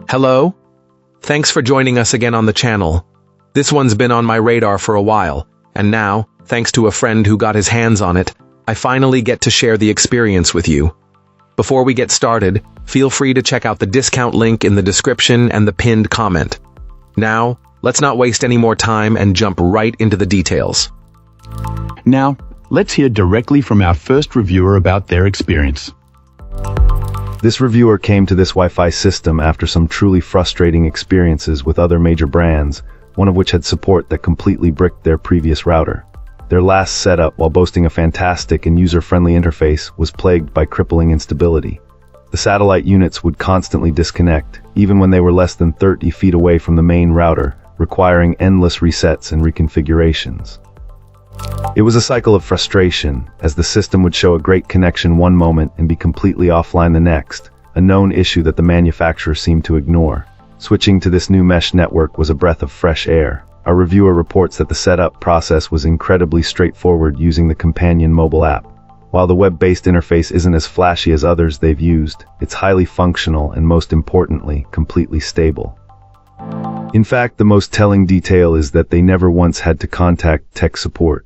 Hello? Thanks for joining us again on the channel. This one's been on my radar for a while, and now, thanks to a friend who got his hands on it, I finally get to share the experience with you. Before we get started, feel free to check out the discount link in the description and the pinned comment. Now, let's not waste any more time and jump right into the details. Now, let's hear directly from our first reviewer about their experience. This reviewer came to this Wi-Fi system after some truly frustrating experiences with other major brands, one of which had support that completely bricked their previous router. Their last setup, while boasting a fantastic and user-friendly interface, was plagued by crippling instability. The satellite units would constantly disconnect, even when they were less than 30 feet away from the main router, requiring endless resets and reconfigurations. It was a cycle of frustration, as the system would show a great connection one moment and be completely offline the next, a known issue that the manufacturer seemed to ignore. Switching to this new mesh network was a breath of fresh air. Our reviewer reports that the setup process was incredibly straightforward using the companion mobile app. While the web-based interface isn't as flashy as others they've used, it's highly functional and, most importantly, completely stable. In fact, the most telling detail is that they never once had to contact tech support.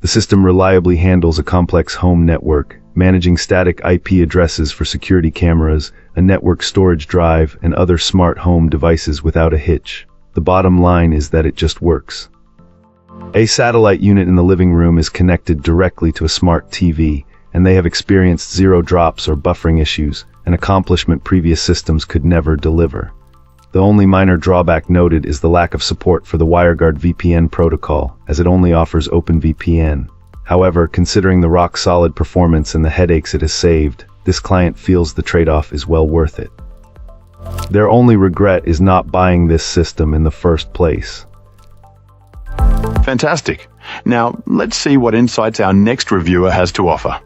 The system reliably handles a complex home network, managing static IP addresses for security cameras, a network storage drive, and other smart home devices without a hitch. The bottom line is that it just works. A satellite unit in the living room is connected directly to a smart TV, and they have experienced zero drops or buffering issues, an accomplishment previous systems could never deliver. The only minor drawback noted is the lack of support for the WireGuard VPN protocol, as it only offers OpenVPN. However, considering the rock-solid performance and the headaches it has saved, this client feels the trade-off is well worth it. Their only regret is not buying this system in the first place. Fantastic. Now, let's see what insights our next reviewer has to offer.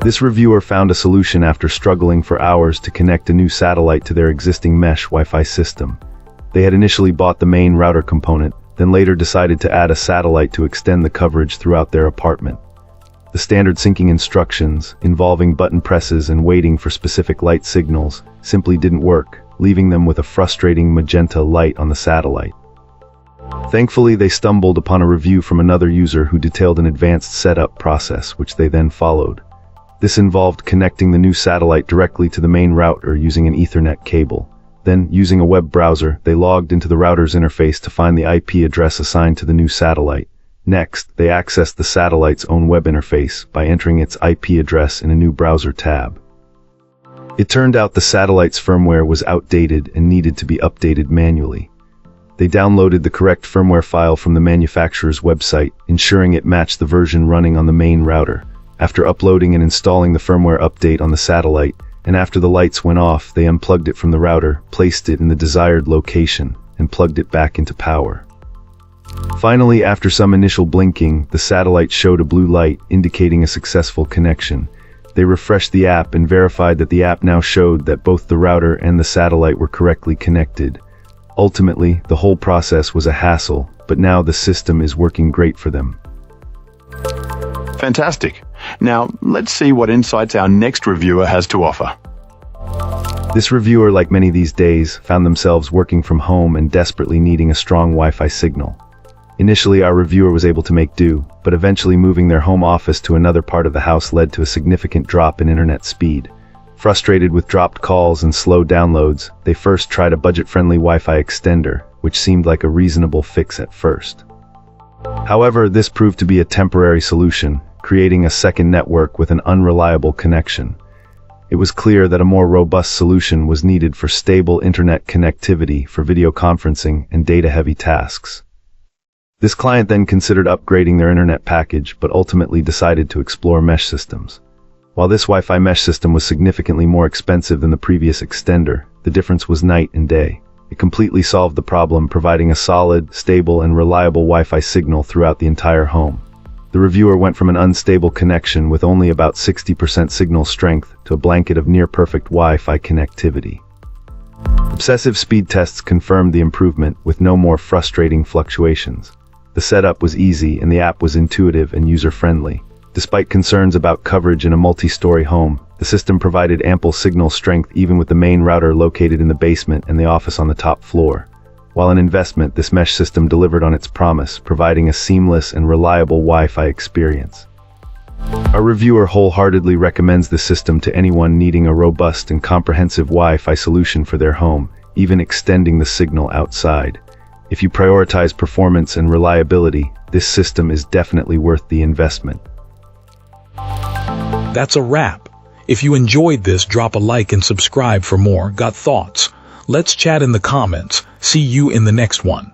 This reviewer found a solution after struggling for hours to connect a new satellite to their existing mesh Wi-Fi system. They had initially bought the main router component, then later decided to add a satellite to extend the coverage throughout their apartment. The standard syncing instructions, involving button presses and waiting for specific light signals, simply didn't work, leaving them with a frustrating magenta light on the satellite. Thankfully, they stumbled upon a review from another user who detailed an advanced setup process, which they then followed. This involved connecting the new satellite directly to the main router using an Ethernet cable. Then, using a web browser, they logged into the router's interface to find the IP address assigned to the new satellite. Next, they accessed the satellite's own web interface by entering its IP address in a new browser tab. It turned out the satellite's firmware was outdated and needed to be updated manually. They downloaded the correct firmware file from the manufacturer's website, ensuring it matched the version running on the main router. After uploading and installing the firmware update on the satellite, and after the lights went off, they unplugged it from the router, placed it in the desired location, and plugged it back into power. Finally, after some initial blinking, the satellite showed a blue light indicating a successful connection. They refreshed the app and verified that the app now showed that both the router and the satellite were correctly connected. Ultimately, the whole process was a hassle, but now the system is working great for them. Fantastic. Now, let's see what insights our next reviewer has to offer. This reviewer, like many these days, found themselves working from home and desperately needing a strong Wi-Fi signal. Initially, our reviewer was able to make do, but eventually moving their home office to another part of the house led to a significant drop in internet speed. Frustrated with dropped calls and slow downloads, they first tried a budget-friendly Wi-Fi extender, which seemed like a reasonable fix at first. However, this proved to be a temporary solution, creating a second network with an unreliable connection. It was clear that a more robust solution was needed for stable internet connectivity for video conferencing and data-heavy tasks. This client then considered upgrading their internet package, but ultimately decided to explore mesh systems. While this Wi-Fi mesh system was significantly more expensive than the previous extender, the difference was night and day. It completely solved the problem, providing a solid, stable, and reliable Wi-Fi signal throughout the entire home. The reviewer went from an unstable connection with only about 60% signal strength to a blanket of near-perfect Wi-Fi connectivity. Obsessive speed tests confirmed the improvement with no more frustrating fluctuations. The setup was easy and the app was intuitive and user-friendly. Despite concerns about coverage in a multi-story home, the system provided ample signal strength even with the main router located in the basement and the office on the top floor. While an investment, this mesh system delivered on its promise, providing a seamless and reliable Wi-Fi experience. Our reviewer wholeheartedly recommends the system to anyone needing a robust and comprehensive Wi-Fi solution for their home, even extending the signal outside. If you prioritize performance and reliability, this system is definitely worth the investment. That's a wrap. If you enjoyed this, drop a like and subscribe for more. Got thoughts? Let's chat in the comments. See you in the next one.